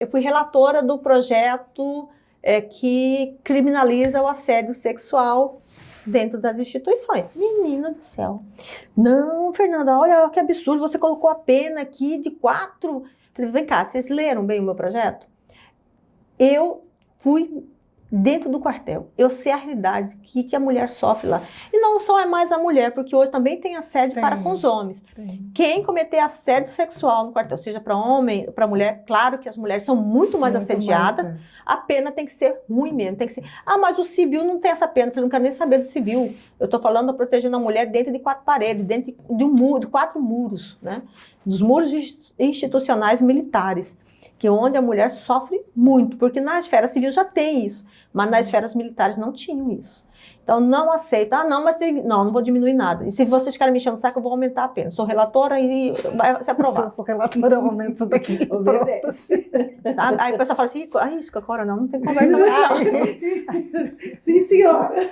Eu fui relatora do projeto que criminaliza o assédio sexual dentro das instituições. Menina do céu. Não, Fernanda, olha que absurdo, você colocou a pena aqui de 4... Falei, vem cá, vocês leram bem o meu projeto? Eu fui dentro do quartel, eu sei a realidade que a mulher sofre lá. E não só é mais a mulher, porque hoje também tem assédio para com os homens. Quem cometer assédio sexual no quartel, seja para homem, para mulher, claro que as mulheres são muito mais assediadas, a pena tem que ser ruim mesmo, tem que ser... Ah, mas o civil não tem essa pena. Eu falei, não quero nem saber do civil. Eu estou falando de protegendo a mulher dentro de 4 paredes, dentro de um muro, de 4 muros, né? Dos muros institucionais militares, que é onde a mulher sofre muito, porque na esfera civil já tem isso, mas nas esferas militares não tinham isso. Então, não aceita. Ah, não, mas não vou diminuir nada. E se vocês querem me encher no saco, eu vou aumentar a pena. Sou relatora e vai se aprovar. Sou relatora, eu aumento isso daqui. Aí o pessoal fala assim, isso, Cora, não tem conversa. Sim, senhora.